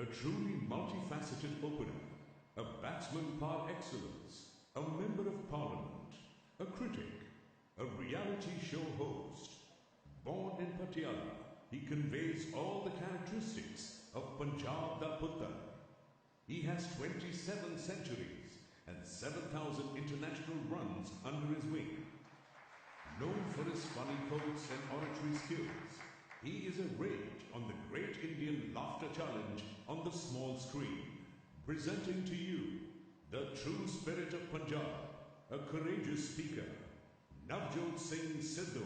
A truly multifaceted opener, a batsman par excellence, a member of parliament, a critic, a reality show host. Born in Patiala, he conveys all the characteristics of Punjab da Putta. He has 27 centuries and 7,000 international runs under his wing. Known for his funny quotes and oratory skills, he is a rage on the Great Indian Laughter Challenge on the small screen. Presenting to you, the true spirit of Punjab, a courageous speaker, Navjot Singh Sidhu.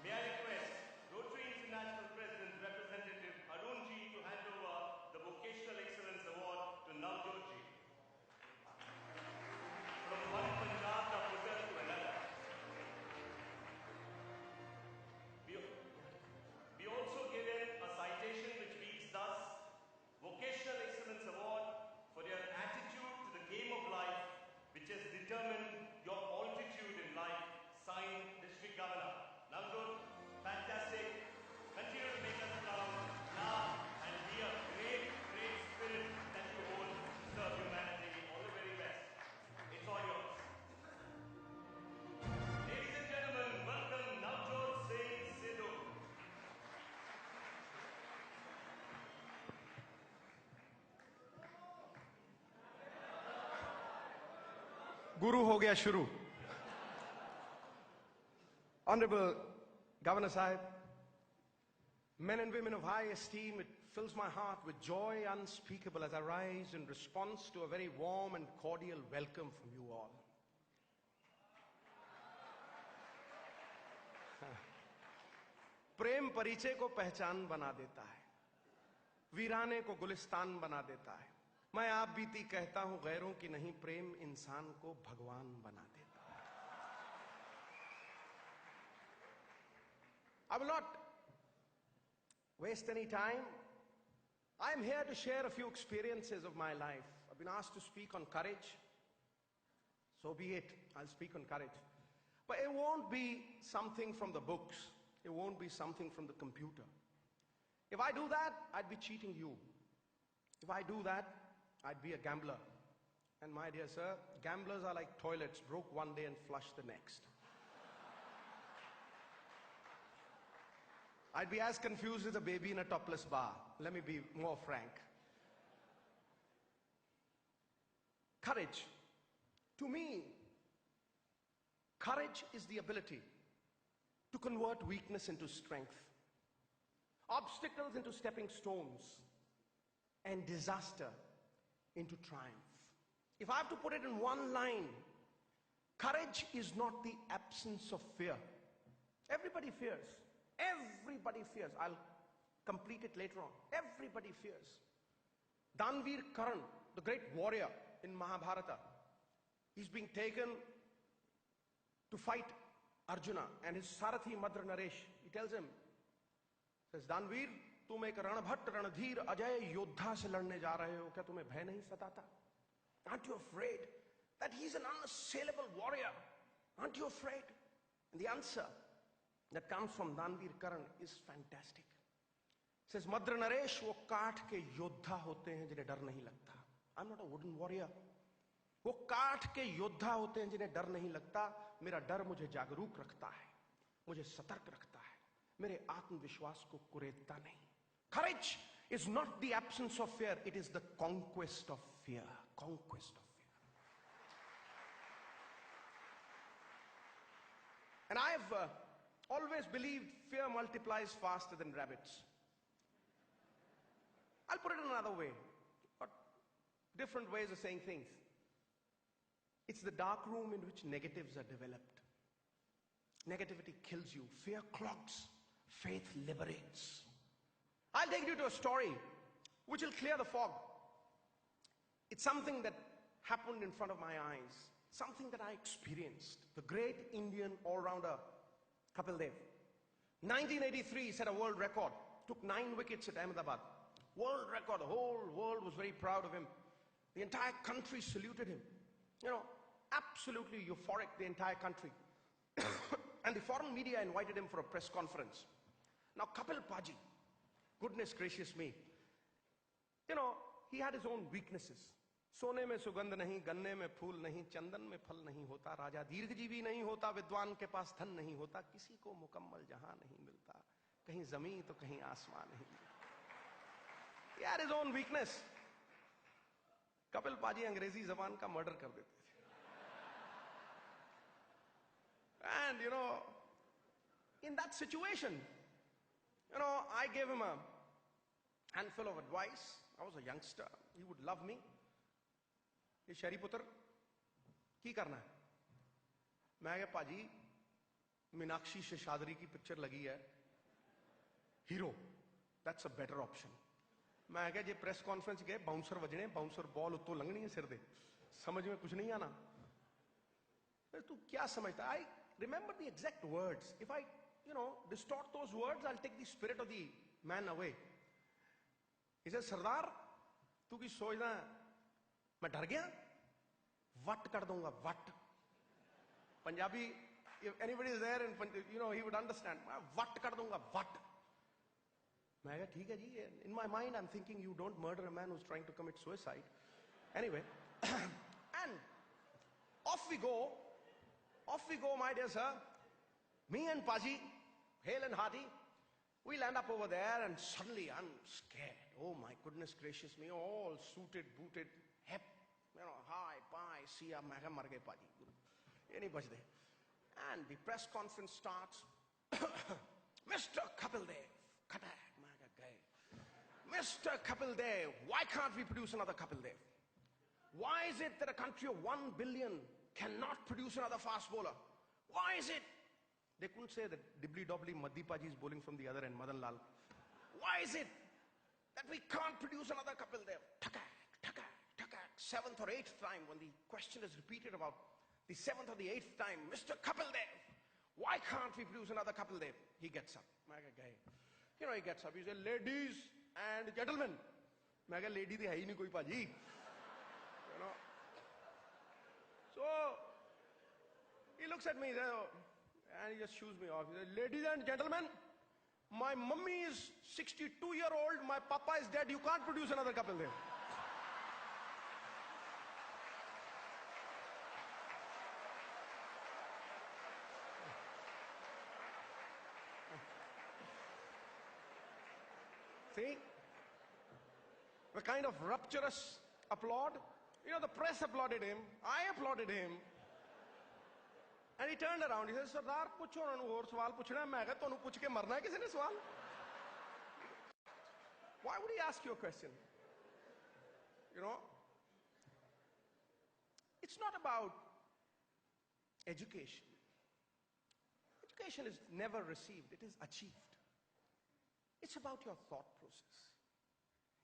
May I request Rotary International President Representative Arun Ji to hand over the Vocational Excellence Award to Navjot Ji. From one Punjab da Putta to another. We also give him a citation which reads thus: Vocational Excellence Award for your attitude to the game of life which has determined your altitude in life. Signed, District Governor. Navjot, fantastic. Continue to make us proud, laugh, and be a great, great spirit that you hold to serve humanity. All the very best. It's all yours. Ladies and gentlemen, welcome Navjot Singh Sidhu. Guru ho gaya shuru. Honorable Governor Sahib, men and women of high esteem, it fills my heart with joy unspeakable as I rise in response to a very warm and cordial welcome from you all. प्रेम परिचय को पहचान बना देता है, वीराने को गुलिस्तान बना देता है। मैं आप बीती कहता हूं गैरों की नहीं, प्रेम इंसान को भगवान बना देता है। I will not waste any time. I am here to share a few experiences of my life. I've been asked to speak on courage. So be it. I'll speak on courage. But it won't be something from the books. It won't be something from the computer. If I do that, I'd be cheating you. If I do that, I'd be a gambler. And my dear sir, gamblers are like toilets, broke one day and flush the next. I'd be as confused as a baby in a topless bar. Let me be more frank. Courage. To me, courage is the ability to convert weakness into strength, obstacles into stepping stones, and disaster into triumph. If I have to put it in one line, courage is not the absence of fear. Everybody fears. Everybody fears. I'll complete it later on. Everybody fears. Danveer Karan, the great warrior in Mahabharata, he's being taken to fight Arjuna, and his Sarathi Madra Naresh, he tells him, says, Danveer, तुम एक रणभट्ट रणधीर अजय योद्धा से लड़ने जा रहे हो, क्या तुम्हें भय नहीं सताता? Aren't you afraid that he's an unassailable warrior? Aren't you afraid? And the answer that comes from Danveer Karan is fantastic. It says, Madra Naresh वो काठ के योद्धा होते हैं जिन्हें डर नहीं लगता. I'm not a wooden warrior. वो काठ के योद्धा होते हैं जिन्हें डर नहीं लगता. मेरा डर मुझे जागरूक रखता है, मुझे सतर्क रखता है, मेरे आत्मविश्वास को कुरेदता नहीं. Courage is not the absence of fear, it is the conquest of fear. Conquest of fear. And I've always believed fear multiplies faster than rabbits. I'll put it another way, but different ways of saying things. It's the dark room in which negatives are developed. Negativity kills you. Fear clogs. Faith liberates. I'll take you to a story which will clear the fog. It's something that happened in front of my eyes. something that I experienced. The great Indian all-rounder, Kapil Dev. 1983 set a world record. Took 9 wickets at Ahmedabad. World record. The whole world was very proud of him. The entire country saluted him. You know, absolutely euphoric, the entire country. And the foreign media invited him for a press conference. Now, Kapil Paji, goodness gracious me, you know, he had his own weaknesses. सोने में सुगंध नहीं, गन्ने में फूल नहीं, चंदन में फल नहीं होता, राजा दीर्घजीवी नहीं होता, विद्वान के पास धन नहीं होता, किसी को मुकम्मल जहां नहीं मिलता, कहीं जमीन तो कहीं आसमान नहीं मिलता. He had his own weakness. Kapil पाजी अंग्रेजी जबान का मर्डर कर देते थे. And you know, in that situation, you know, I gave him a handful of advice. I was a youngster. He would love me. ये शहरी पुत्र की करना है. मैं कहा पाजी मीनाक्षी शेषाद्री की पिक्चर लगी है, hero, that's a better option. मैं कहा जे प्रेस कॉन्फ्रेंस गए, बाउंसर वजने, बाउंसर बॉल उत्तों लंघनी है सिर दे, समझ में कुछ नहीं आना. तू क्या समझता? I remember the exact words. If I distort those words, I'll take the spirit of the man away. He says, सरदार तू की सोचना मैं डर गया, वट कर दूंगा, what. Punjabi, if anybody is there, and he would understand. मैं वट कर दूंगा, वट. मैं कहा ठीक है जी. In my mind, I'm thinking you don't murder a man who's trying to commit suicide. Anyway, and off we go, my dear sir. Me and Paji, hale and hearty, we land up over there, and suddenly I'm scared. Oh my goodness gracious me, all suited, booted, hep, hi, bye, see ya, मैं कहा मर गए पाजी, ये नहीं बच दे. And the press conference starts. Mr. Kapil Dev, Katak, मैं कहा गए. Mr. Kapil Dev, why can't we produce another Kapil Dev? Why is it that a country of 1 billion cannot produce another fast bowler? Why is it? They couldn't say that dibbly-dobbly Madhi Paji is bowling from the other end, Madan Lal. Why is it that we can't produce another Kapil Dev? Takak, takak, takak. 7th or 8th time, when the question is repeated about the 7th or the 8th time, Mr. Kapil Dev, why can't we produce another Kapil Dev? He gets up. He gets up. He says, ladies and gentlemen. मैं कहा lady तो है ही नहीं कोई पाजी. So he looks at me, and he just shoos me off. He says, ladies and gentlemen, my mummy is 62-year-old, my papa is dead, you can't produce another Kapil Dev. See? The kind of rapturous applaud. The press applauded him, I applauded him. And he turned around, he said, Sardar, pucho na nu aur sawal puchna hai. Main kaha tonu puch ke marna hai kisi ne sawal? Why would he ask you a question? It's not about education. Education is never received, it is achieved. It's about your thought process.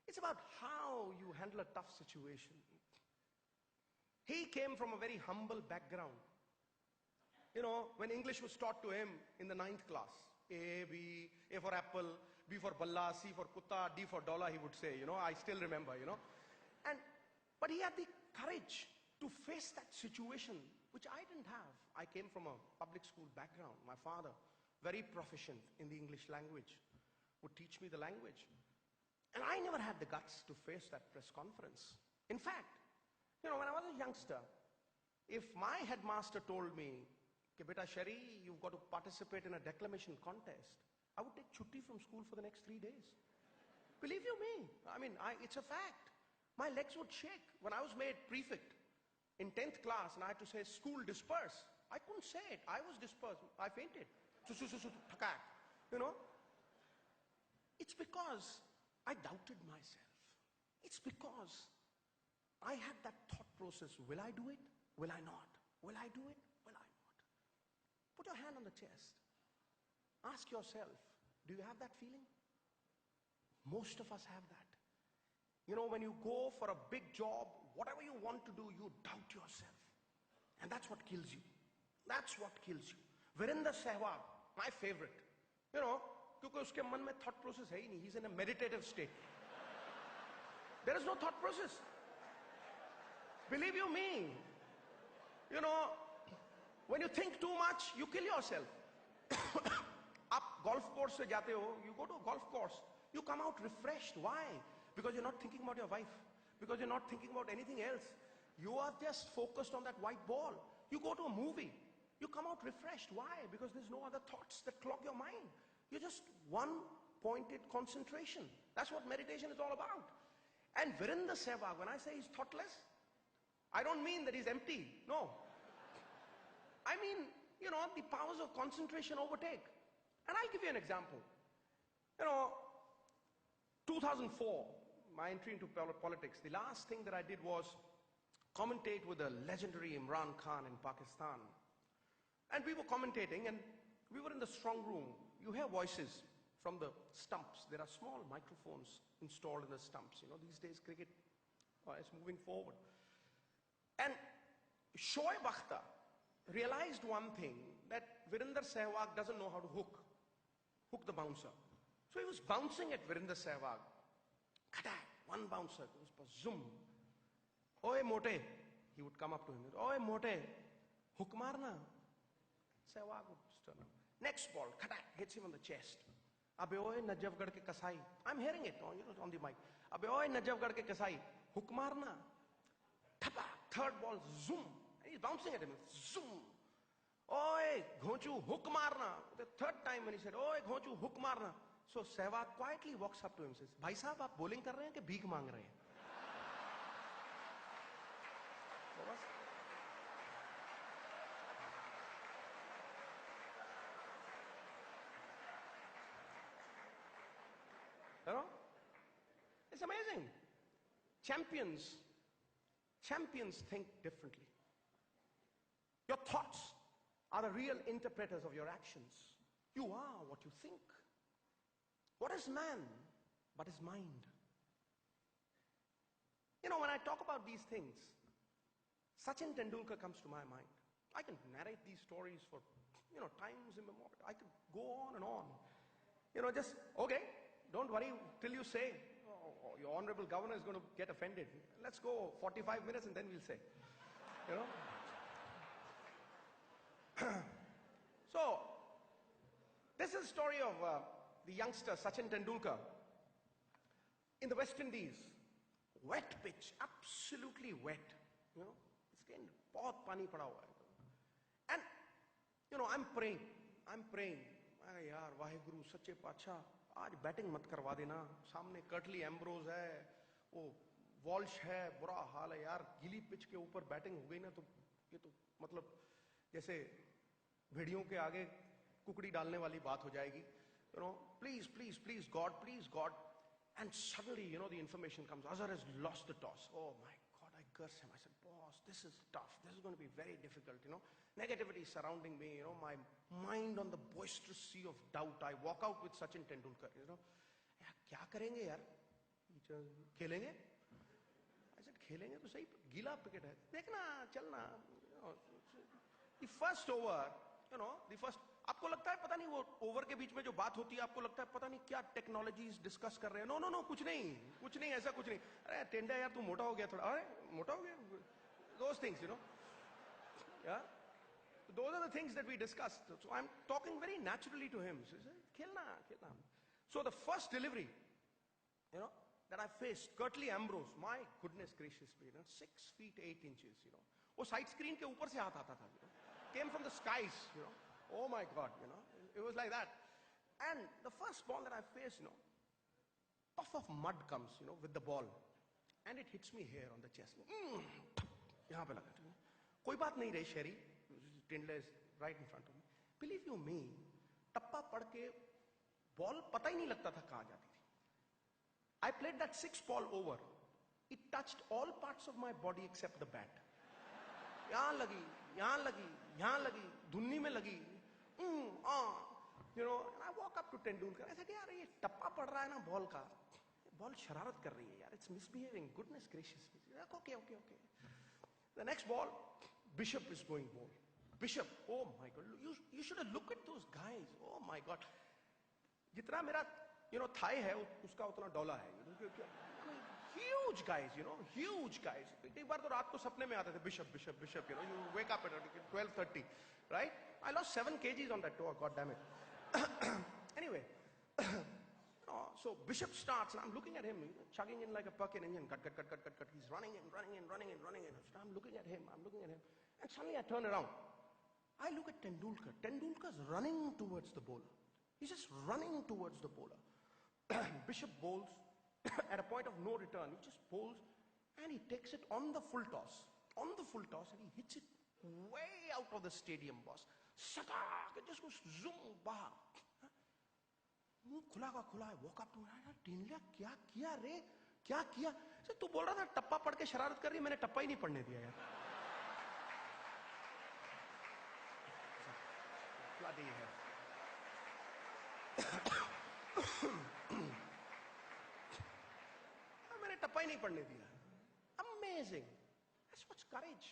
It's about how you handle a tough situation. He came from a very humble background. When English was taught to him in the 9th class, A, B, A for apple, B for balla, C for kutta, D for dollar, he would say, I still remember, But he had the courage to face that situation, which I didn't have. I came from a public school background. My father, very proficient in the English language, would teach me the language. And I never had the guts to face that press conference. In fact, when I was a youngster, if my headmaster told me, Beta Shari, you've got to participate in a declamation contest, I would take chutti from school for the next 3 days. Believe you me, it's a fact. My legs would shake. When I was made prefect in 10th class and I had to say, school disperse, I couldn't say it. I was dispersed. I fainted. It's because I doubted myself. It's because I had that thought process. Will I do it? Will I not? Will I do it? Will I not? Put your hand on the chest. Ask yourself, do you have that feeling? Most of us have that. When you go for a big job, whatever you want to do, you doubt yourself. And that's what kills you. That's what kills you. Virender Sehwag, my favorite. You know, क्योंकि उसके मन में thought process है ही नहीं. He's in a meditative state. There is no thought process. Believe you me. You know, when you think too much, you kill yourself. आप golf course से जाते हो, you go to a golf course, you come out refreshed. Why? Because you're not thinking about your wife. Because you're not thinking about anything else. You are just focused on that white ball. You go to a movie, you come out refreshed. Why? Because there's no other thoughts that clog your mind. You're just one-pointed concentration. That's what meditation is all about. And Virender Sehwag, when I say he's thoughtless, I don't mean that he's empty. No. I mean, you know, the powers of concentration overtake. And I'll give you an example. You know, 2004, my entry into politics, the last thing that I did was commentate with the legendary Imran Khan in Pakistan. And we were commentating, and we were in the strong room. You hear voices from the stumps. There are small microphones installed in the stumps. You know, these days cricket is moving forward. And Shoaib Akhtar realized one thing, that Virender Sehwag doesn't know how to hook the bouncer. So he was bouncing at Virender Sehwag. Kadak, one bouncer, it was zoom. Oye mote, he would come up to him. Oye mote, hook marna. Sehwag would turn up. Next ball, kadak, hits him on the chest. Abhe oye Najafgarh ke kasai. I'm hearing it on the mic. Abhe oye Najafgarh ke kasai, hook marna. Thapa, third ball, zoom. And he's bouncing at him, zoom. Oye, Ghochu, hook marna. The third time when he said, oye, Ghochu, hook marna. So Sehwag quietly walks up to him and says, Bhai sahab, aap bowling kar rahe hain ke bheek maang rahe hain? You know? It's amazing. Champions think differently. Your thoughts are the real interpreters of your actions. You are what you think. What is man but his mind? You know, when I talk about these things, Sachin Tendulkar comes to my mind. I can narrate these stories for, you know, times immemorial. I could go on and on. You know, just, okay, don't worry till you say, oh, your honorable governor is going to get offended. Let's go 45 minutes and then we'll say, you know. So, this is the story of the youngster Sachin Tendulkar in the West Indies. Wet pitch, absolutely wet. You know, it's getting बहुत पानी पड़ा हुआ है. And, you know, I'm praying. अरे यार, वाहेगुरु सच्चे पातशाह, आज बैटिंग मत करवा देना. सामने कर्टली एम्ब्रोज है, वो वॉल्श है, बुरा हाल है यार. गीली पिच के ऊपर बैटिंग हो गई ना, तो ये तो मतलब जैसे भेड़ियों के आगे कुकड़ी डालने वाली बात हो जाएगी. You know, please, God. And suddenly, you know, the information comes. Azhar has lost the toss. Oh my God, I curse him. I said, boss, this is tough. This is going to be very difficult, you know. Negativity surrounding me, you know, my mind on the boisterous sea of doubt. I walk out with Sachin Tendulkar, you know. क्या करेंगे यार? खेलेंगे? I said, खेलेंगे तो सही, गीला wicket है. देखना, चलना. The first over, you know, आपको लगता है पता नहीं वो ओवर के बीच में जो बात होती है, आपको लगता है पता नहीं क्या टेक्नोलॉजीज डिस्कस कर रहे हैं. नो, कुछ नहीं, ऐसा कुछ नहीं. अरे टेंडा यार, तू मोटा हो गया थोड़ा. अरे मोटा हो गया. Those things, you know. Yeah. Those are the things that we discussed. So I'm talking very naturally to him. So he said, खेलना. So the first delivery, you know, that I faced, Curtly Ambrose, my goodness gracious me, you know, 6 feet 8 inches, you know. वो side screen के ऊपर से हाथ आता था, you know. Came from the skies, you know. Oh my God, you know, it was like that. And the first ball that I faced, you know, puff of mud comes, you know, with the ball. And it hits me here on the chest. यहाँ पे लगा. कोई बात नहीं रही शेरी. Tindler is right in front of me. Believe you me, टप्पा पड़ के ball पता ही नहीं लगता था कहाँ जाती थी. I played that 6 ball over. It touched all parts of my body except the bat. यहाँ लगी, धुन्नी में लगी. You know, and I walk up to Tendulkar. I said, यार ये टप्पा पड़ रहा है ना बॉल का. बॉल शरारत कर रही है यार. It's misbehaving. Goodness gracious. Okay. The next ball, Bishop is going ball. Bishop, oh my God, you should have looked at those guys. Oh my God. Jitna mera, thigh hai, uska utna dollar hai. Huge guys, huge guys. एक बार तो रात को सपने में आते थे, Bishop, you wake up at 12:30, right? I lost 7 kgs on that tour, God damn it. Anyway, so Bishop starts, and I'm looking at him, chugging in like a Perkin engine, cut. He's running in. So I'm looking at him, and suddenly I turn around. I look at Tendulkar. Tendulkar's running towards the bowler. He's just running towards the bowler. Bishop bowls at a point of no return. He just bowls, and he takes it on the full toss, and he hits it way out of the stadium, boss. Shatak! It just goes zoom bahar. मुंह खुला है, walk up to him, टीनलिया क्या किया रे, क्या किया? तू बोल रहा था टप्पा पढ़ के शरारत कर रही है, मैंने टप्पा ही नहीं पढ़ने दिया यार. Bloody hell. मैंने टप्पा ही नहीं पढ़ने दिया. Amazing. That's what's courage.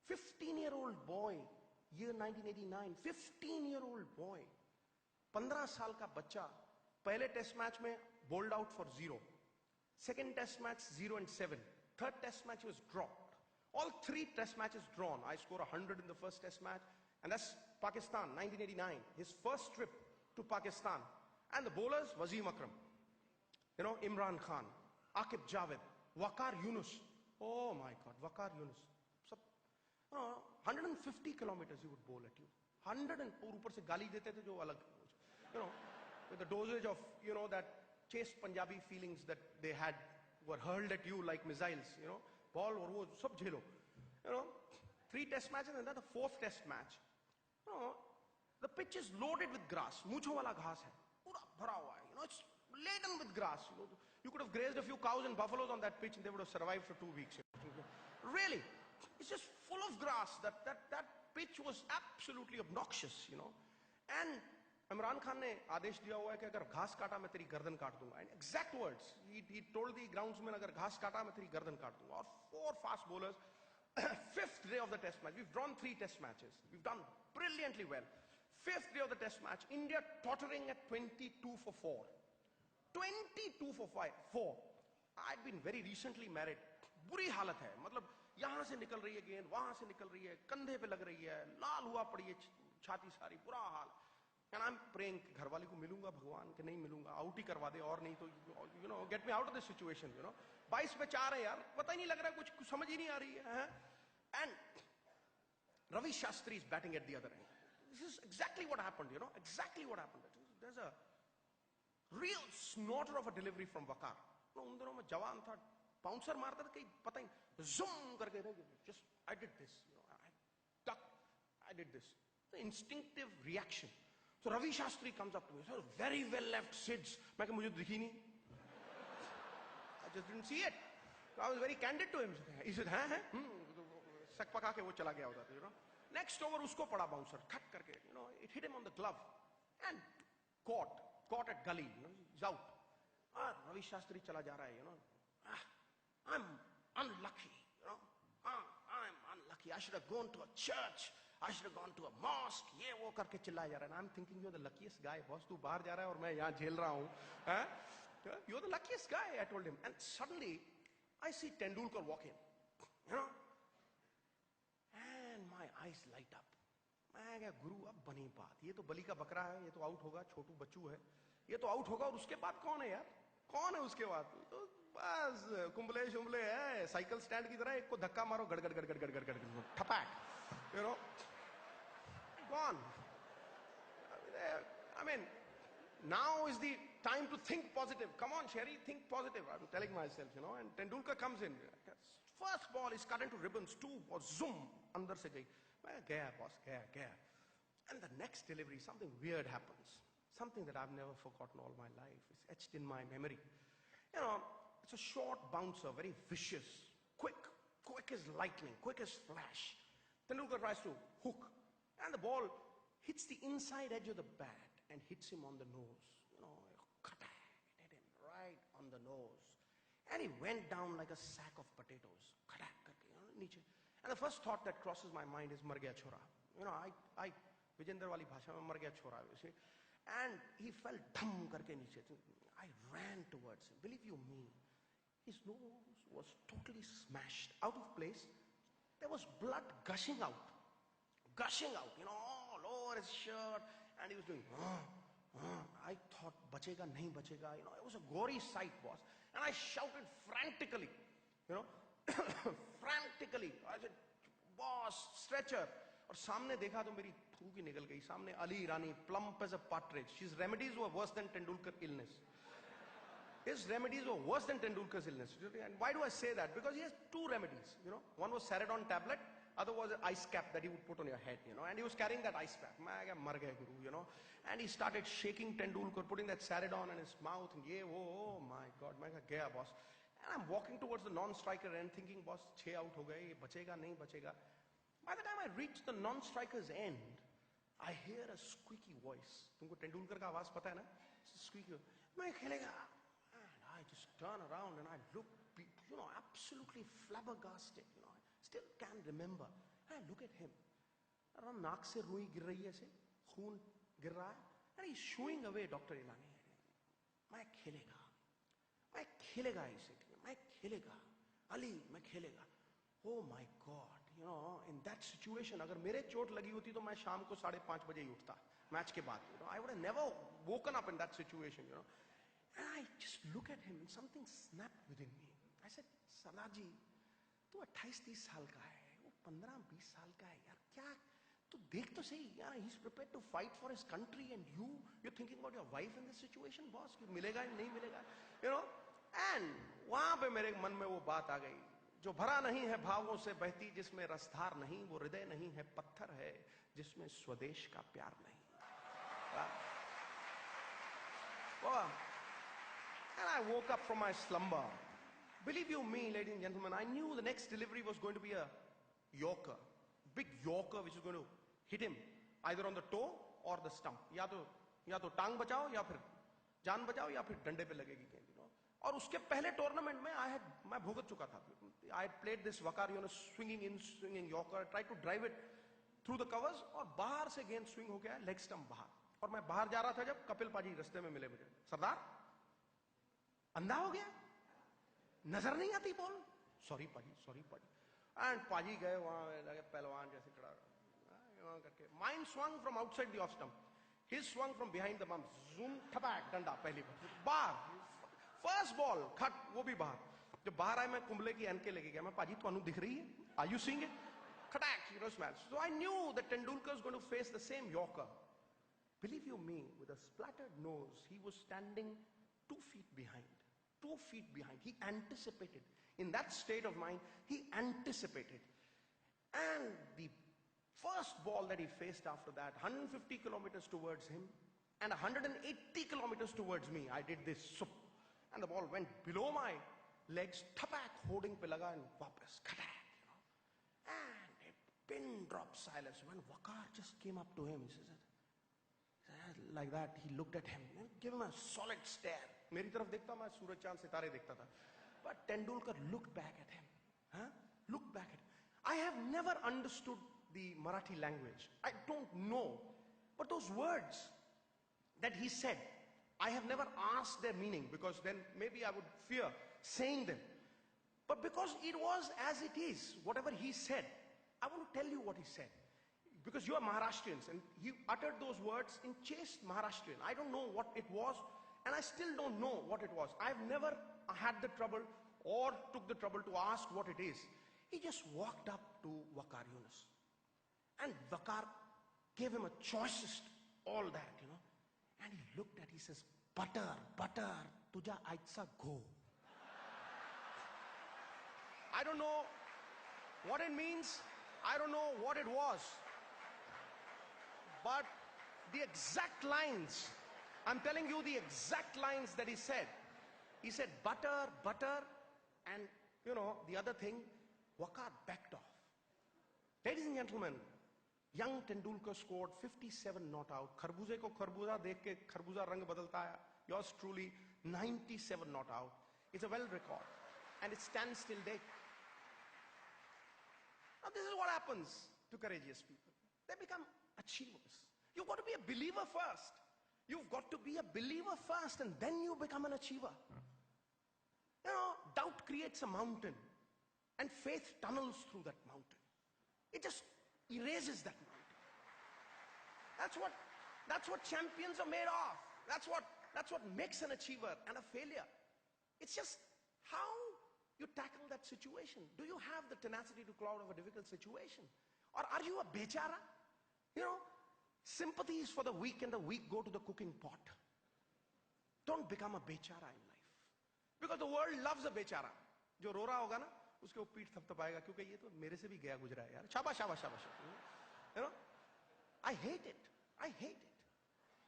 15-year-old boy, year 1989, 15-year-old boy. 15 साल का बच्चा पहले टेस्ट मैच में bold out for 0. Second test match 0 and 7. Third test match was dropped. All 3 test matches drawn. I scored 100 in the first test match, and that's Pakistan 1989. His first trip to Pakistan, and the bowlers Wasim Akram, Imran Khan, Aqib Javed, Waqar Yunus. Oh my God, Waqar Yunus. 150 kilometers he would bowl at you. 100 and ऊपर से गाली देते थे जो अलग. With the dosage of, that chaste Punjabi feelings that they had were hurled at you like missiles, ball or wo sab jhelo. 3 test matches, and then the 4th test match. The pitch is loaded with grass. Mucho wala ghas hai. Pura bhara hua hai. It's laden with grass. You could have grazed a few cows and buffaloes on that pitch and they would have survived for 2 weeks. Really. It's just full of grass. That pitch was absolutely obnoxious, And Imran Khan ne आदेश दिया हुआ है कि अगर घास काटा मैं तेरी गर्दन काट दूंगा. And exact words. He told the groundsman, अगर घास काटा मैं तेरी गर्दन काट दूंगा. Or 4 fast bowlers. 5th day of the test match. We've drawn 3 test matches. We've done brilliantly well. 5th day of the test match. India tottering at 22 for 4. 22 for 4. I'd been very recently married. बुरी हालत है. मतलब यहाँ से निकल रही है गेंद, वहाँ से निकल रही है, कंधे पे लग रही है, लाल हुआ पड़ी है छाती सारी, बुरा हाल. And I'm praying कि घर वाले को मिलूंगा भगवान के नहीं मिलूंगा, आउट ही करवा दे और नहीं तो get me out of this situation, 22 पे 4 है यार, पता ही नहीं लग रहा है, कुछ समझ ही नहीं आ रही है. And Ravi Shastri is batting at the other end. This is exactly what happened, exactly what happened. There's a real snorter of a delivery from Waqar. उन दिनों में जवान था, बाउंसर मारता था कहीं पता ही zoom करके just I did this, I ducked, I did this. The instinctive reaction. So Ravi Shastri comes up to me, sir, very well left, Sids. मैं कहा मुझे दिखी नहीं. I just didn't see it. So I was very candid to him. He said, हाँ. सक पका के वो चला गया होता था, Next over उसको पड़ा bouncer, खट करके, it hit him on the glove and caught at gully, he's out. Ravi Shastri चला जा रहा है, I'm unlucky, I'm unlucky. I should have gone to a church. I should have gone to a mosque. ये वो करके चिल्लाया जा रहा है. And I'm thinking you're the luckiest guy, boss. तू बाहर जा रहा है और मैं यहाँ झेल रहा हूँ. You're the luckiest guy, I told him. And suddenly, I see Tendulkar walk in, and my eyes light up. मैं क्या गुरु अब बनी बात. ये तो बलि का बकरा है. ये तो आउट होगा. छोटू बच्चू है. ये तो आउट होगा और उसके बाद कौन है यार? कौन है उसके बाद? तो बस कुंबले शुंबले है. साइकिल स्टैंड की तरह एक को धक्का मारो, गड़ गड़ गड़ गड़ गड़ गड़ गड़ ठपैक. Gone. I mean, now is the time to think positive. Come on, Sherry, think positive. I'm telling myself, and Tendulkar comes in. First ball is cut into ribbons. 2 or zoom, andar se gayi. Gaya, boss, gaya. And the next delivery, something weird happens. Something that I've never forgotten all my life. It's etched in my memory. It's a short bouncer, very vicious, quick as lightning, quick as flash. Tendulkar tries to hook, and the ball hits the inside edge of the bat and hits him on the nose. It hit him right on the nose. And he went down like a sack of potatoes. And the first thought that crosses my mind is mar gaya chora. You know, I Vijender wali bhasha mein mar gaya chora, you see. And he fell dham karke niche. I ran towards him. Believe you me, his nose was totally smashed, out of place. There was blood gushing out, you know, all over his shirt. And he was doing, I thought, bachega, nahi bachega. You know, it was a gory sight, boss. And I shouted frantically, you know, frantically. I said, boss, stretcher. और सामने देखा तो मेरी थूक ही निकल गई. सामने अली रानी, plump as a partridge. His remedies were worse than Tendulkar's illness. His remedies were worse than Tendulkar's illness. And why do I say that? Because he has two remedies, you know. One was Ceridon tablet, other was an ice cap that he would put on your head, you know. And he was carrying that ice pack. Mar gaya guru, you know. And he started shaking Tendulkar, putting that Ceridon in his mouth. And oh my God, gaya boss. And I'm walking towards the non-striker end thinking, boss, 6 out ho gaye, bachega, nahi bachega. By the time I reach the non-striker's end, I hear a squeaky voice. Tumko Tendulkar ka awaaz pata hai na? It's a squeaky. Main khelega. And I just turn around and I look, you know, absolutely flabbergasted. You know, I still can't remember. And I look at him. Naak se rui gir rahi hai aise, khoon gir raha hai, and he's shooing away, Dr. Ilani. Main khelega, he said. Main khelega. Ali, main khelega. Oh my God. You know, in that situation, agar mere chot lagi hoti to main shaam ko 5:30 baje hi uthta match ke baad. You know, I would have never woken up in that situation. You know, and I just look at him and something snapped within me. I said, Sardar ji, tu 28-30 saal ka hai, wo 15-20 saal ka hai. Yaar, kya? Tu dekh to sahi. Yaar, he's prepared to fight for his country, and you're thinking about your wife in this situation, boss. Ki milega nahi milega. You know, and wahan pe mere man mein wo baat aa gayi. जो भरा नहीं है भावों से बहती, जिसमें रसधार नहीं, वो हृदय नहीं है, पत्थर है, जिसमें स्वदेश का प्यार नहीं. And I woke up from my slumber. Believe you me, ladies and gentlemen, I knew the next delivery was going to be a yorker, big yorker, which is going to hit him either on the toe or the stump. या तो टांग बचाओ या फिर जान बचाओ या फिर डंडे पे लगेगी गेंद. और उसके पहले टूर्नामेंट में मैं भुगत चुका था. I had played this Wakar, you know, swinging in, swinging yorker, tried to drive it through the covers, और बाहर से गेंद स्विंग हो गया, लेग स्टंप बाहर. और मैं बाहर जा रहा था जब कपिल पाजी रास्ते में मिले मुझे. सरदार, अंधा हो गया, नजर नहीं आती बॉल. सॉरी पाजी. एंड पाजी गए वहां, लगे पहलवान जैसे खड़ा करके. Mine swung from outside the off stump, his swung from behind the bump. Zoom, ठपाक, डंडा पहली बार. फर्स्ट बॉल खट, वो भी बाहर. जब बाहर आए मैं कुंबले की एनके लेके गया. मैं पाजी तो दिख रही है, आर यू सीइंग इट? खटाक, you know, smash. So I knew that Tendulkar is going to face the same yorker. Believe you me, with a splattered nose, he was standing 2 feet behind. 2 feet behind. He anticipated. In that state of mind, he anticipated. And the first ball that he faced after that, 150 kilometers towards him and 180 kilometers towards me, I did this. And the ball went below my legs, tapak, holding pe laga, and wapas, khatak, you know. And a pin drop silence. When Wakar just came up to him, he said, like that, he looked at him, and gave him a solid stare. Meri taraf dekhta, main suraj chand sitare dekhta tha. But Tendulkar looked back at him. Looked back at him. I have never understood the Marathi language. I don't know. But those words that he said, I have never asked their meaning, because then maybe I would fear saying them. But because it was as it is, whatever he said, I want to tell you what he said. Because you are Maharashtrians, and he uttered those words in chaste Maharashtrian. I don't know what it was, and I still don't know what it was. I've never had the trouble or took the trouble to ask what it is. He just walked up to Wakar Yunus. And Wakar gave him a choicest, all that, you know. And he looked at, he says, butter, tuja aitsa go. I don't know what it means. I don't know what it was. But the exact lines, I'm telling you the exact lines that he said. He said, butter, and, you know, the other thing, Wakar backed off. Ladies and gentlemen, young Tendulkar scored 57 not out. Kharbuze ko kharbuza dekh ke kharbuza rang badalta hai. Yours truly, 97 not out. It's a world record. And it stands till date. Now this is what happens to courageous people. They become achievers. You've got to be a believer first. You've got to be a believer first, and then you become an achiever. You know, doubt creates a mountain, and faith tunnels through that mountain. It just erases that mountain. That's what champions are made of. That's what makes an achiever and a failure. It's just how you tackle that situation. Do you have the tenacity to cloud of a difficult situation? Or are you a bechara? You know, sympathy is for the weak, and the weak go to the cooking pot. Don't become a bechara in life. Because the world loves a bechara. जो रो रहा होगा ना, उसके वो पीठ थपथपाएगा, क्योंकि ये तो मेरे से भी गया गुजरा है यार. शाबाश, शाबाश, शाबाश. You know, I hate it. I hate it.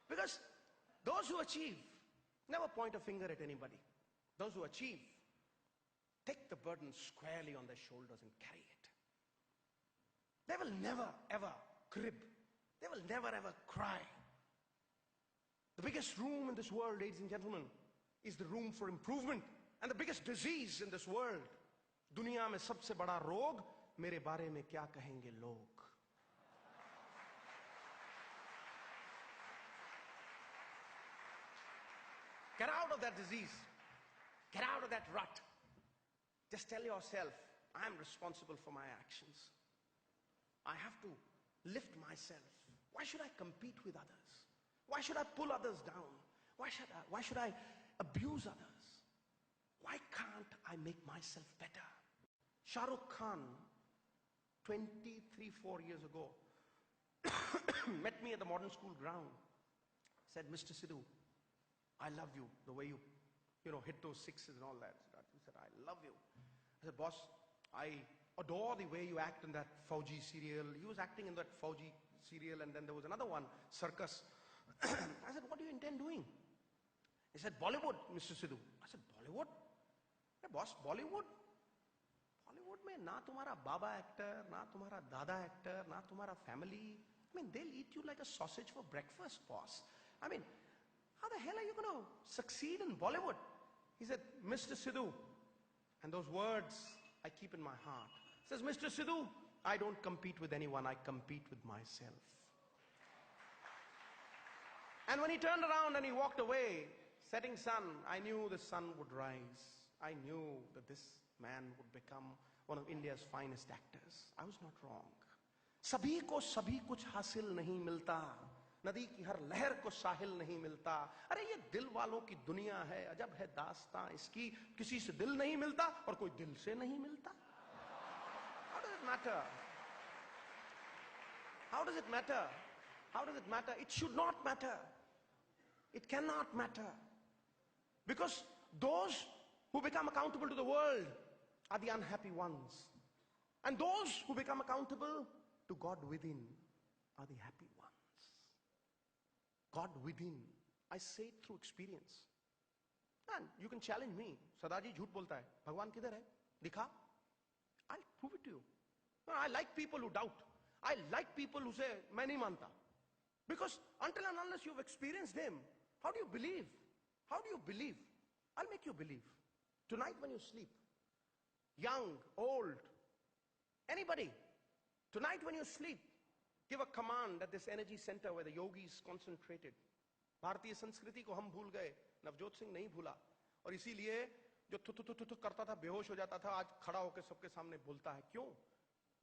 Because those who achieve never point a finger at anybody. Those who achieve take the burden squarely on their shoulders and carry it. They will never ever crib. They will never ever cry. The biggest room in this world, ladies and gentlemen, is the room for improvement. And the biggest disease in this world, दुनिया में सबसे बड़ा रोग, मेरे बारे में क्या कहेंगे लोग. Get out of that disease. Get out of that rut. Just tell yourself, I'm responsible for my actions. I have to lift myself. Why should I compete with others? Why should I pull others down? Why should I abuse others? Why can't I make myself better? Shah Rukh Khan, 4 years ago, met me at the modern school ground. Said, Mr. Sidhu, I love you, the way you hit those sixes and all that. He said, I love you. I said, boss, I adore the way you act in that Fauji serial. He was acting in that Fauji serial, and then there was another one, Circus. I said, what do you intend doing? He said, Bollywood, Mr. Sidhu. I said, Bollywood? Hey, boss, Bollywood? Bollywood mein na tumhara baba actor, na tumhara dada actor, na tumhara family. I mean, they'll eat you like a sausage for breakfast, boss. I mean, how the hell are you going to succeed in Bollywood? He said, Mr. Sidhu, and those words I keep in my heart. He says, Mr. Sidhu, I don't compete with anyone, I compete with myself. And when he turned around and he walked away, setting sun, I knew the sun would rise. I knew that this man would become one of India's finest actors. I was not wrong. Sabhi ko sabhi kuch hasil nahi milta. नदी की हर लहर को साहिल नहीं मिलता. अरे ये दिल वालों की दुनिया है, अजब है दास्तां इसकी, किसी से दिल नहीं मिलता और कोई दिल से नहीं मिलता. How does it matter? How does it matter? How does it matter? It should not matter. It cannot matter. Because those who become accountable to the world are the unhappy ones. And those who become accountable to God within are the happy ones. God within. I say it through experience. And you can challenge me. Sadaji jhoot bolta hai. Bhagwan kidhar hai? Dikha. I'll prove it to you. No, I like people who doubt. I like people who say, main nahi manta. Because until and unless you've experienced them, how do you believe? How do you believe? I'll make you believe. Tonight when you sleep, young, old, anybody, tonight when you sleep, give a command at this energy center where the yogis concentrated. भारतीय संस्कृति को हम भूल गए, नवजोत सिंह नहीं भूला, और इसीलिए जो थु करता था, बेहोश हो जाता था, आज खड़ा होकर सबके सामने बोलता है. क्यों?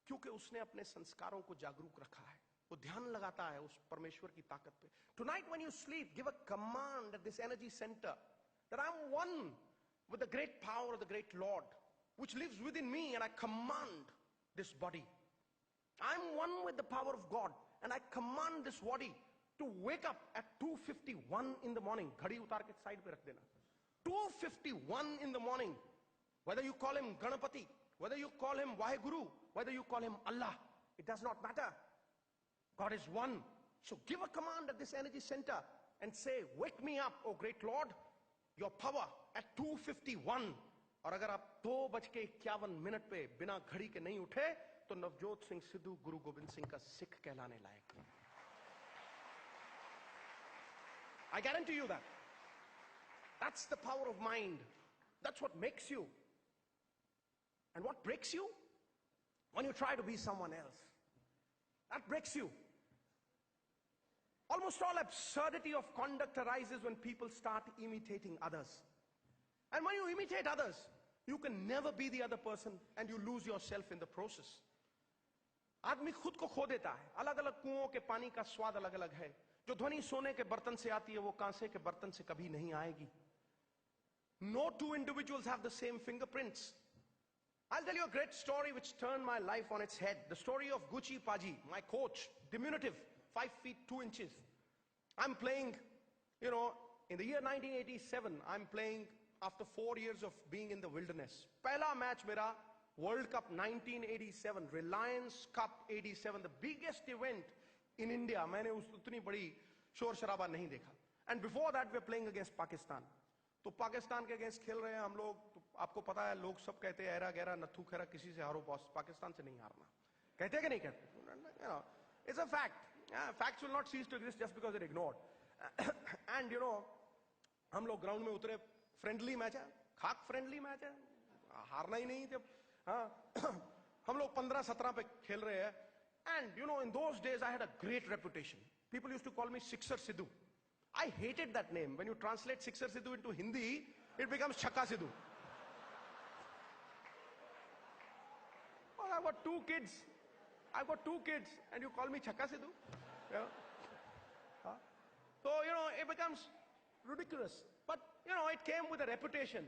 क्योंकि उसने अपने संस्कारों को जागरूक रखा है. वो ध्यान लगाता है उस परमेश्वर की ताकत पे. Tonight when you sleep, give a command at this energy center that I'm one with the great power of the great Lord, which lives within me, and I command this body. I'm one with the power of God, and I command this body to wake up at 2:51 in the morning. Ghadi utar ke side pe rakh dena. 2:51 in the morning. Whether you call him Ganapati, whether you call him Vaheguru, whether you call him Allah, it does not matter. God is one. So give a command at this energy center and say, wake me up, O great Lord, your power at 2:51. और अगर आप 2:51 पे बिना घड़ी के नहीं उठे, तो नवजोत सिंह सिद्धू गुरु गोविंद सिंह का सिख कहलाने लायक है. I guarantee you that. That's the power of mind. That's what makes you. And what breaks you? when you try to be someone else. That breaks you. Almost all absurdity of conduct arises when people start imitating others. And when you imitate others, you can never be the other person and you lose yourself in the process. आदमी खुद को खो देता है. अलग अलग कुओं के पानी का स्वाद अलग अलग है. जो ध्वनि सोने के बर्तन से आती है वो कांसे के बर्तन से कभी नहीं आएगी. No two individuals have the same fingerprints. I'll tell you a great story which turned my life on its head. The story of Gucci Paji, my coach, diminutive, 5 feet 2 inches. I'm playing, in the year 1987, I'm playing after 4 years of being in the wilderness. Pehla match mera, World Cup 1987, Reliance Cup 87, the biggest event in India. मैंने उतनी बड़ी शोर शराबा नहीं देखा. And before that, we're playing against Pakistan. तो पाकिस्तान के against खेल रहे हैं हम लोग. तो आपको पता है लोग सब कहते हैं ऐरा गहरा नथु खेरा किसी से हारो बॉस, पाकिस्तान से नहीं हारना. कहते हैं कि नहीं कहते? It's a fact. Facts will not cease to exist just because they're ignored. And हम लोग ग्राउंड में उतरे. फ्रेंडली मैच है, खाक फ्रेंडली मैच है, हारना ही नहीं थे. हम लोग 15-17 पे खेल रहे हैं. And in those days I had a great reputation. People used to call me Sixer Sidhu. I hated that name. When you translate Sixer Sidhu into Hindi, it becomes Chakka Sidhu. Well, I've got two kids and you call me Chakka Sidhu? Yeah. So, it becomes ridiculous. But, it came with a reputation.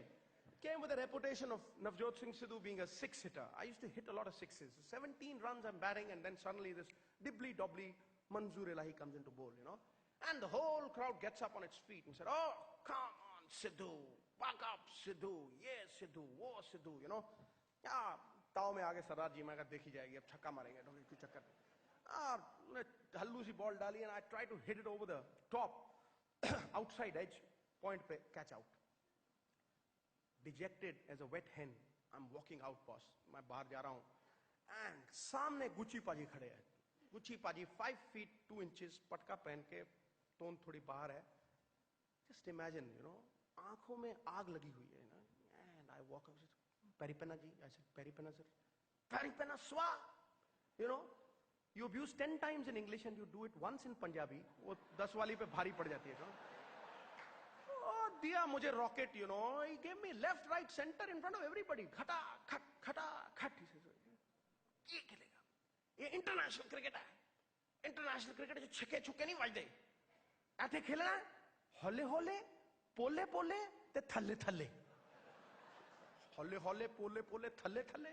It came with a reputation of Navjot Singh Sidhu being a six hitter. I used to hit a lot of sixes. 17 runs I'm batting and then suddenly this dibbly-dobbly Manzoor Ilahi comes into bowl, And the whole crowd gets up on its feet and said, oh, come on, Sidhu. Buck up, Sidhu. Yes, Sidhu. Whoa, Sidhu, Yeah, ताव में आगे सरदार जी मैं देखी जाएगी. अब छक्का मारेंगे. कोई चक्कर नहीं. हल्लू सी बॉल डाली and I tried to hit it over the top. Outside edge. Point पे catch out. Dejected as a wet hen, I'm walking out, boss. मैं बाहर जा रहा हूँ. And सामने गुची पाजी खड़े हैं. गुची पाजी 5 feet 2 inches, पटका पहन के, टोन थोड़ी बाहर है. Just imagine, आंखों में आग लगी हुई है, And I walk up, Peripena ji. I said, Peripena sir. Peripena swa. You abuse 10 times in English and you do it once in Punjabi. वो 10 वाली पे भारी पड़ जाती है. Oh, दिया मुझे rocket, He gave me left, right, center in front of everybody. Khata, khat, khata, khat. He says, ये खेलेगा. ये international cricket है. International cricket जो छक्के छुक्के नहीं बजते. ऐसे खेलना है. होले होले, पोले पोले, ते थल्ले थल्ले. Holle, holle, pole, pole, thalle, thalle.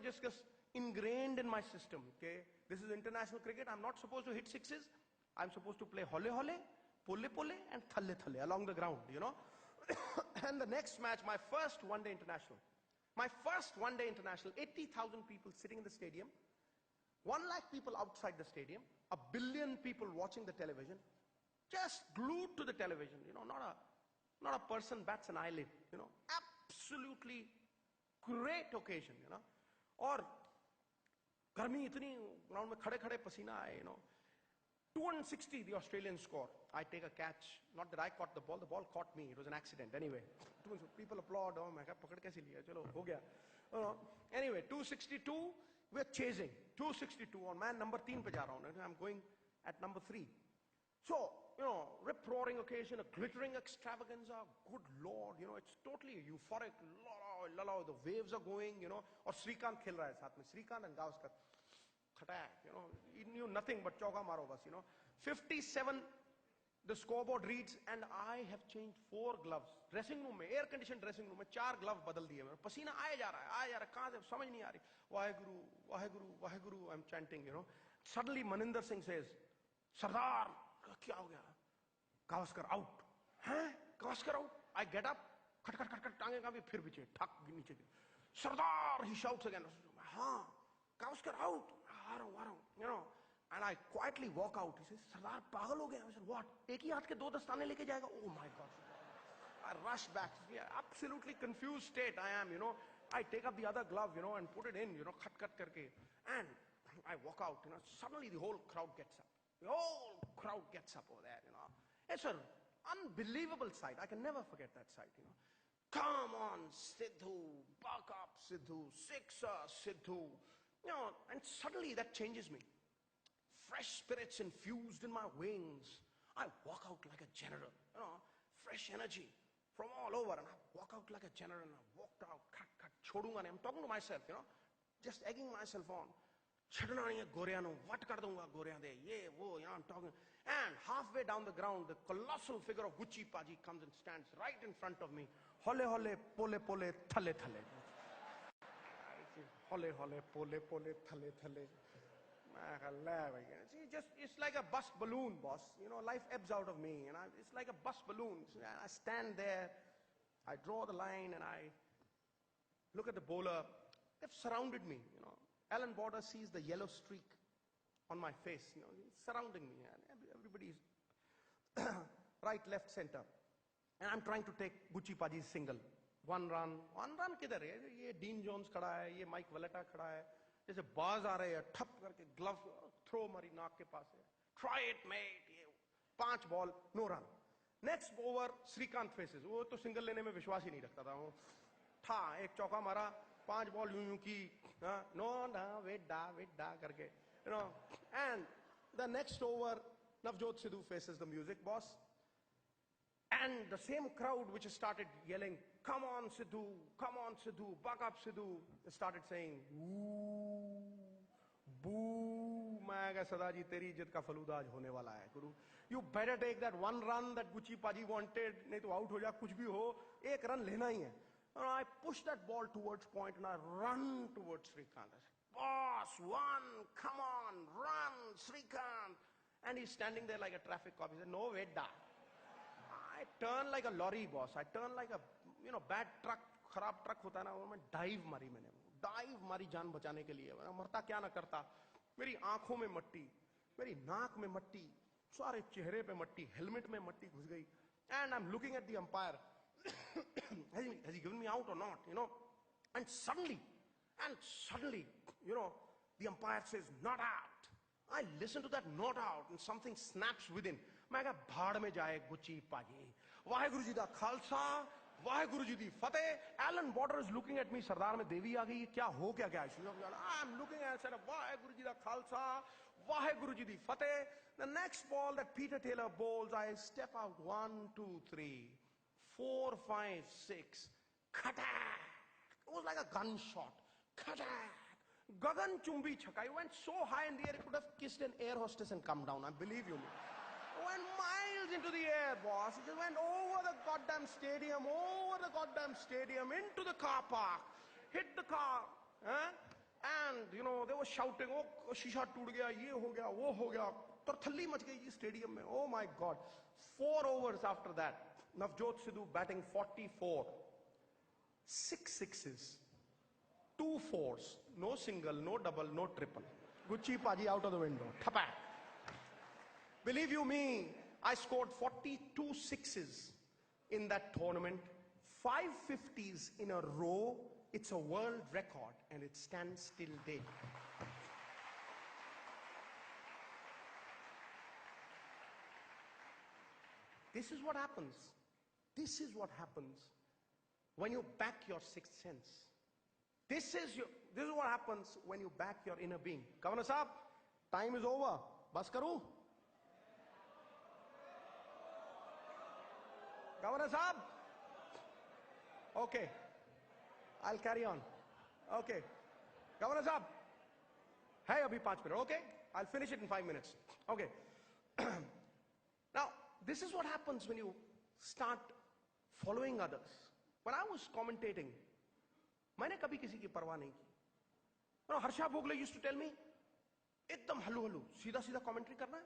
Just ingrained in my system. Okay, this is international cricket. I'm not supposed to hit sixes. I'm supposed to play holle, holle, pole, pole, and thalle, thalle along the ground. And the next match, my first one-day international. 80,000 people sitting in the stadium. 1 lakh people outside the stadium. 1 billion people watching the television. Just glued to the television. Not a person bats an eyelid. Absolutely great occasion, और गर्मी इतनी ground में खड़े खड़े पसीना आए, 260 the Australian score. I take a catch. Not that I caught the ball caught me. It was an accident. Anyway, people applaud. Oh, मैं कहा पकड़ कैसे लिया? चलो हो गया. Anyway, 262. We're chasing. 262 on man number 3 पे जा रहा हूँ. I'm going at number 3. So, rip-roaring occasion, a glittering extravaganza. Good Lord, it's totally euphoric. The waves are going, और श्रीकांत खेल रहा है साथ में. Shrikant and Gavaskar. Khatak, he knew nothing but chauka maro bas, 57, the scoreboard reads, and I have changed 4 gloves. Dressing room में, air-conditioned dressing room में 4 gloves बदल दिए मैंने. पसीना आया जा रहा है, कहाँ से समझ नहीं आ रही. Waheguru, Waheguru, Waheguru, I'm chanting, Suddenly Maninder Singh says, Sardar, क्या हो गया? Gavaskar out. हैं? Gavaskar out. I get up. खट खट खट खट टांगे काफी फिर पीछे ठक नीचे गिर. Sardar, he shouts again. हाँ, Gavaskar out. आ रहा हूँ. And I quietly walk out. He says, Sardar पागल हो गया. I said, what? एक ही हाथ के 2 दस्ताने लेके जाएगा? Oh my God. I rush back. Yeah, absolutely confused state I am, I take up the other glove, and put it in, cut cut करके. And I walk out, Suddenly the whole crowd gets up. The whole crowd gets up over there, It's an unbelievable sight. I can never forget that sight, Come on, Sidhu. Buck up, Sidhu. Sixer, Sidhu. And suddenly that changes me. Fresh spirits infused in my wings. I walk out like a general, fresh energy from all over, and I walk out like a general, and I walked out, chodunga nahi. I'm talking to myself, just egging myself on. Chadna nahi hai goreyan nu, what kar dunga goreyan de, ye, wo, I'm talking. And halfway down the ground, the colossal figure of Gucci Paji comes and stands right in front of me. Hole hole, pole pole, thale thale. Hole hole, pole pole, thale thale. It's like a bust balloon, boss. Life ebbs out of me, and it's like a bust balloon. I stand there, I draw the line, and I look at the bowler. They've surrounded me. Alan Border sees the yellow streak on my face. He's surrounding me, and everybody's right, left, center. And I'm trying to take Gucci Paji's single. One run किधर है? ये Dean Jones खड़ा है, ये Mike Valletta खड़ा है. जैसे बाज आ रहे हैं, ठप करके ग्लव थ्रो मारी नाक के पास है. Try it, mate. ये 5 ball, no run. Next over, Srikanth faces. वो तो सिंगल लेने में विश्वास ही नहीं रखता था. वो था एक चौका मारा, 5 ball यूं की, no, wait da करके, And the next over, Navjot Sidhu faces the music boss. And the same crowd which has started yelling, come on Sidhu, buck up Sidhu, started saying, ooh, boo, मैं कहा सदा जी तेरी इज्जत का फलूदा आज होने वाला है गुरु. You better take that one run that Gucci Paji wanted, नहीं तो out हो जा, कुछ भी हो, एक run लेना ही है. And I push that ball towards point and I run towards Srikanth. Boss, one, come on, run, Srikanth. And he's standing there like a traffic cop. He said, no, wait da. I turn like a lorry, boss. I turn like a, bad truck, खराब truck होता है ना, वो मैं dive मारी जान बचाने के लिए. मरता क्या ना करता. मेरी आंखों में मट्टी, मेरी नाक में मट्टी, सारे चेहरे पे मट्टी, helmet में मट्टी घुस गई. And I'm looking at the umpire. Has he given me out or not? And suddenly, the umpire says, not out. I listen to that not out and something snaps within. मैं कहा भाड़ में जाए Gucci पाजी. वाहेगुरु जी दा खालसा, वाहेगुरु जी दी फतेह. Alan Border is looking at me. सरदार में देवी आ गई. क्या हो क्या गया? I'm looking at said Waheguru ji दा खालसा, वाहेगुरु जी दी फतेह. The next ball that Peter Taylor bowls, I step out. 1, 2, 3, 4, 5, 6. Khatak. It was like a gunshot. Khatak. Gagan Chumbi Chaka. It went so high in the air, it could have kissed an air hostess and come down. I believe you me. It went miles into the air, boss. It just went over the goddamn stadium, into the car park, hit the car. And, they were shouting, oh, shisha toot gaya, ye ho gaya, wo ho gaya. Tarthalli mach gayi stadium mein. Oh my God. 4 overs after that, Navjot Sidhu batting 44. 6 sixes. 2 fours, no single, no double, no triple. Gucci Paji out of the window. Thapak. Believe you me, I scored 42 sixes in that tournament. 5 50s in a row. It's a world record and it stands till date. This is what happens. This is what happens when you back your sixth sense. This is what happens when you back your inner being. Governor Saab, time is over. Bas karu? Governor Saab? Okay. I'll carry on. Okay. Governor Saab? Hey, abhi 5 minutes. Okay? I'll finish it in 5 minutes. Okay. Now, this is what happens when you start following others. When I was commentating, मैंने कभी किसी की परवाह नहीं की. Harsha Bhogle used to tell me, एकदम हल्लू सीधा commentary करना है.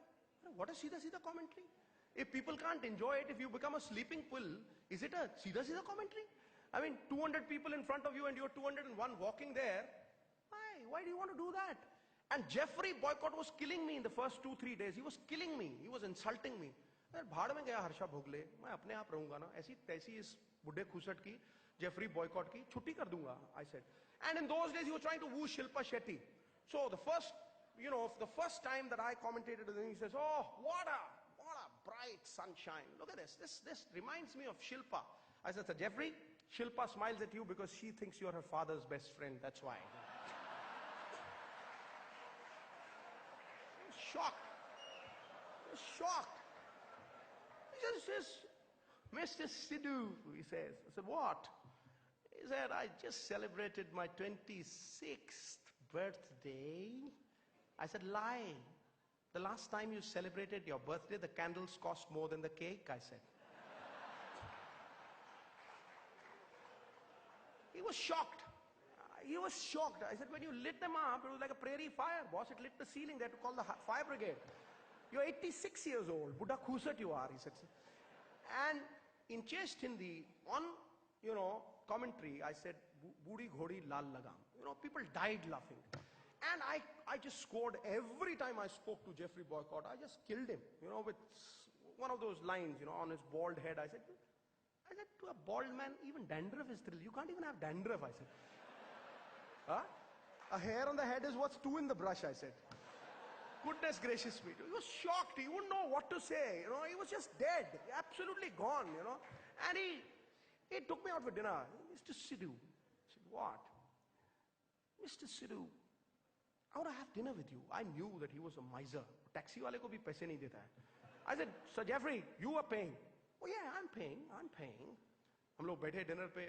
What is सीधा commentary? If people can't enjoy it, if you become a sleeping pill, is it a सीधा commentary? I mean, 200 people in front of you and you're 201 walking there. Why do you want to do that? And Jeffrey Boycott was killing me in the first 2-3 days. He was killing me. He was insulting me. भाड़ में गया हर्षा भोगले, मैं अपने आप रहूंगा ना, ऐसी तैसी इस बुढ़े खुसट की, Jeffrey Boycott की छुट्टी कर दूंगा, I said. And in those days he was trying to woo Shilpa Shetty. So the first time that I commentated with him, he says, oh, what a bright sunshine. Look at this. This reminds me of Shilpa. I said, Jeffrey, Shilpa smiles at you because she thinks you're her father's best friend. That's why. shocked. He was shocked. He says, Mr. Sidhu, he says. I said, what? He said, I just celebrated my 26th birthday. I said, lie. The last time you celebrated your birthday, the candles cost more than the cake, I said. He was shocked. He was shocked. I said, when you lit them up, it was like a prairie fire, boss. It lit the ceiling. They had to call the fire brigade. You're 86 years old. Buddha khusat you are, he said. And in Chest Hindi, on, commentary, I said, Budi Ghodi Lal Lagam. People died laughing. And I just scored every time I spoke to Jeffrey Boycott. I just killed him, with one of those lines, on his bald head. I said, to a bald man, even dandruff is thrill. You can't even have dandruff, I said. Huh? A hair on the head is what's two in the brush, I said. Goodness gracious me. He was shocked. He wouldn't know what to say. He was just dead. Absolutely gone, And he took me out for dinner. Mr. Sidhu. I said, what? Mr. Sidhu, I want to have dinner with you. I knew that he was a miser. Taxi wale ko bhi paise nahi deta hai. I said, Sir Jeffrey, you are paying. Oh yeah, I'm paying. Hum log baithe dinner pe.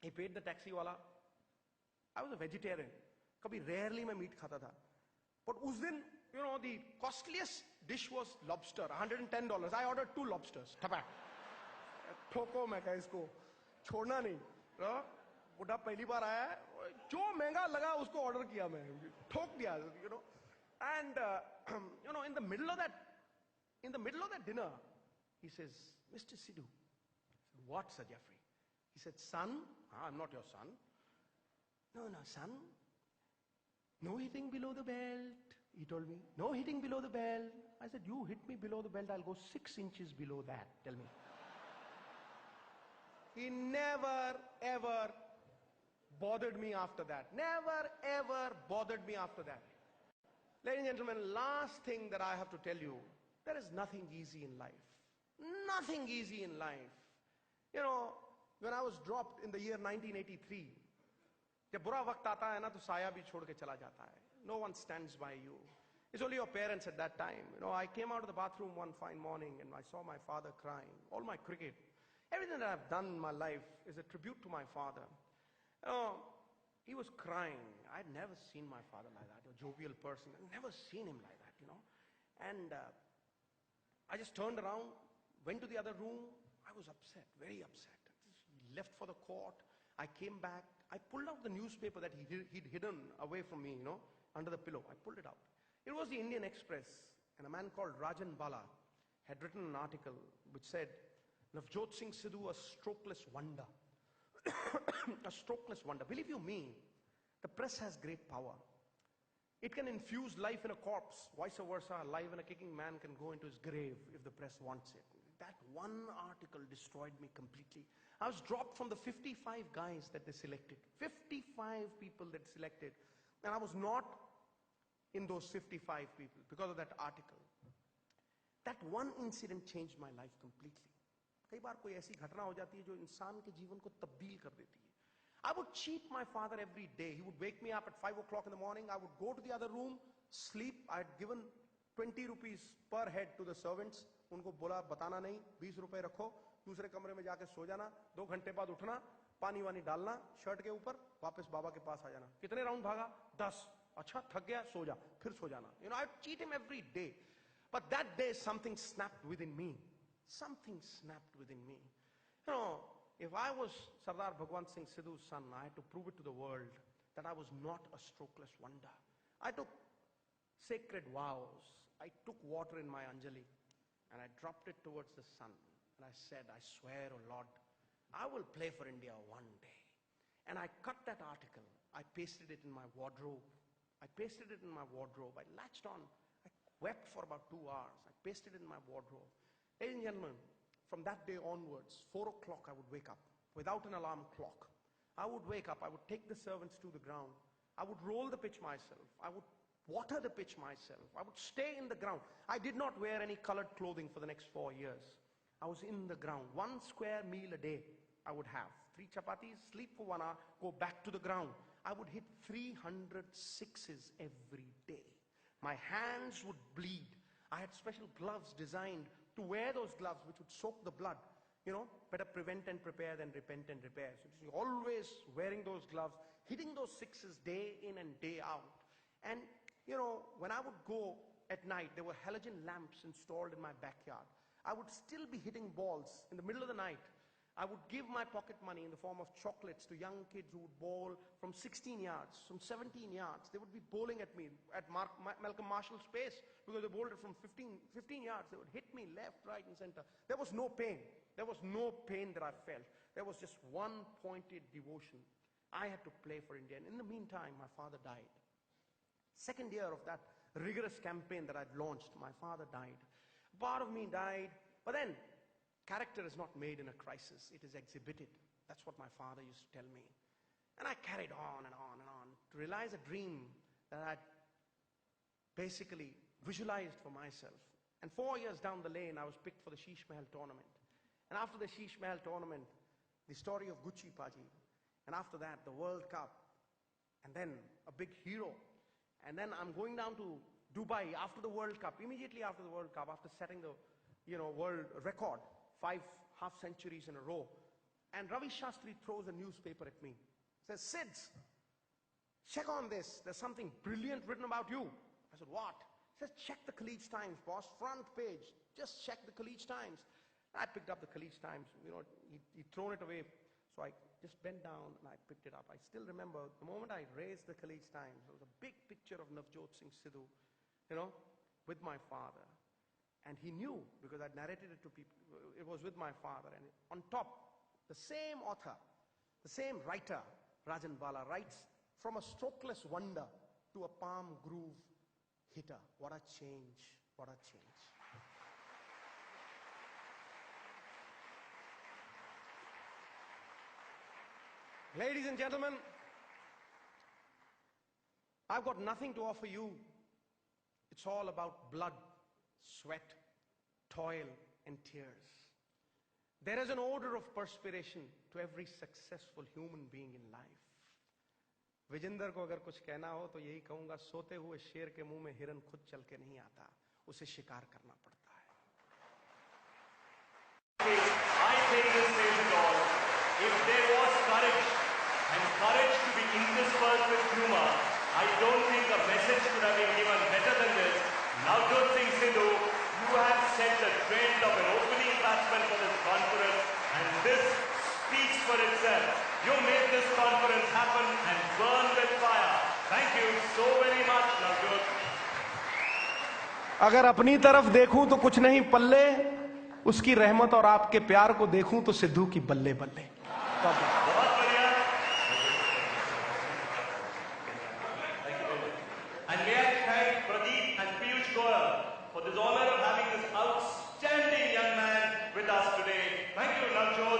He paid the taxi wala. I was a vegetarian. Kabhi rarely मैं meat खाता था. But उस दिन, the costliest dish was lobster, $110. I ordered 2 lobsters. ठपा. ठोको मैं कहा इसको. छोड़ना नहीं. बुढ़ा पहली बार आया है. जो महंगा लगा उसको order किया मैं. ठोक दिया, And, in the middle of that dinner, he says, Mr. Sidhu. I said, what, Sir Jeffrey? He said, son, I'm not your son. No, son. No hitting below the belt, he told me. No hitting below the belt. I said, you hit me below the belt, I'll go 6 inches below that. Tell me. He never, ever bothered me after that. Never, ever bothered me after that. Ladies and gentlemen, last thing that I have to tell you, there is nothing easy in life. Nothing easy in life. When I was dropped in the year 1983, जब बुरा वक्त आता है ना तो साया भी छोड़ के चला जाता है. No one stands by you. It's only your parents at that time. I came out of the bathroom one fine morning and I saw my father crying. All my cricket, everything that I've done in my life is a tribute to my father. He was crying. I'd never seen my father like that, a jovial person. I'd never seen him like that, And I just turned around, went to the other room. I was upset, very upset. He left for the court. I came back. I pulled out the newspaper that he'd hidden away from me, under the pillow. I pulled it out. It was the Indian Express, and a man called Rajan Bala had written an article which said, Navjot Singh Sidhu, a strokeless wonder. A strokeless wonder. Believe you me, the press has great power. It can infuse life in a corpse. Vice versa, life in a kicking man can go into his grave if the press wants it. That one article destroyed me completely. I was dropped from the 55 guys that they selected. 55 people that selected. And I was not in those 55 people because of that article. That one incident changed my life completely. कई बार कोई ऐसी घटना हो जाती है जो इंसान के जीवन को तब्दील कर देती है. I would cheat my father every day. He would wake me up at 5 o'clock in the morning. I would go to the other room, sleep. I had given 20 rupees per head to the servants. उनको बोला बताना नहीं, 20 रुपए रखो, दूसरे कमरे में जाके सो जाना, 2 घंटे बाद उठना, पानी वानी डालना शर्ट के ऊपर, वापस बाबा के पास आ जाना. कितने राउंड भागा? 10. अच्छा थक गया, सो जा, फिर सो जाना. I'd cheat him every day. But that day something snapped within me. Something snapped within me. If I was Sardar Bhagwant Singh Sidhu's son, I had to prove it to the world that I was not a strokeless wonder. I took sacred vows. I took water in my Anjali and I dropped it towards the sun. And I said, I swear, oh Lord, I will play for India one day. And I cut that article. I pasted it in my wardrobe. I latched on. I wept for about 2 hours. I pasted it in my wardrobe. Ladies and gentlemen, from that day onwards, 4 o'clock I would wake up without an alarm clock. I would wake up. I would take the servants to the ground. I would roll the pitch myself. I would water the pitch myself. I would stay in the ground. I did not wear any colored clothing for the next 4 years. I was in the ground. 1 square meal a day I would have. 3 chapatis, sleep for 1 hour, go back to the ground. I would hit 300 sixes every day. My hands would bleed. I had special gloves designed to wear those gloves which would soak the blood. You know, better prevent and prepare than repent and repair. So you're always wearing those gloves, hitting those sixes day in and day out. And, you know, when I would go at night, there were halogen lamps installed in my backyard. I would still be hitting balls in the middle of the night. I would give my pocket money in the form of chocolates to young kids who would bowl from 16 yards, from 17 yards. They would be bowling at me at Malcolm Marshall's pace because they bowled it from 15 yards. They would hit me left, right, and center. There was no pain. There was no pain that I felt. There was just one pointed devotion. I had to play for India. And in the meantime, my father died. Second year of that rigorous campaign that I'd launched, my father died. Part of me died, but then character is not made in a crisis, it is exhibited. That's what my father used to tell me. And I carried on and on and on to realize a dream that I'd basically visualized for myself. And 4 years down the lane, I was picked for the Sheesh Mahal tournament. And after the Sheesh Mahal tournament, the story of Gucci Paji. And after that, the World Cup. And then a big hero. And then I'm going down to Dubai after the World Cup, immediately after the World Cup, after setting the, world record, 5 half centuries in a row. And Ravi Shastri throws a newspaper at me. Says, Sids, check on this. There's something brilliant written about you. I said, what? He says, check the Khaleej Times, boss, front page. Just check the Khaleej Times. I picked up the Khaleej Times. He'd thrown it away. So I just bent down and I picked it up. I still remember the moment I raised the Khaleej Times, there was a big picture of Navjot Singh Sidhu, with my father. And he knew, because I'd narrated it to people, it was with my father. And on top, the same author, the same writer, Rajan Bala, writes, from a strokeless wonder to a palm groove hitter. What a change, what a change. Ladies and gentlemen, I've got nothing to offer you. It's all about blood, sweat, toil, and tears. There is an odor of perspiration to every successful human being in life. Vijendra को अगर कुछ कहना हो तो यही कहूंगा, सोते हुए शेर के मुंह में हिरन खुद चल के नहीं आता, उसे शिकार करना पड़ता है. I think this says it all. If there was courage, and courage to be interspersed with humor, I don't think a message could have been given better than this. Navjot Singh Sidhu, you have set the trend of an opening batsman for this conference, and this speaks for itself. You made this conference happen and burn with fire. Thank you so very much, Navjot. अगर अपनी तरफ देखूं तो कुछ नहीं पल्ले, उसकी रहमत और आपके प्यार को देखूं तो सिद्धू की बल्ले बल्ले. बहुत बढ़िया. And may I thank Pradeep and Piyush Goyal for this honor of having this outstanding young man with us today. Thank you, Navjot.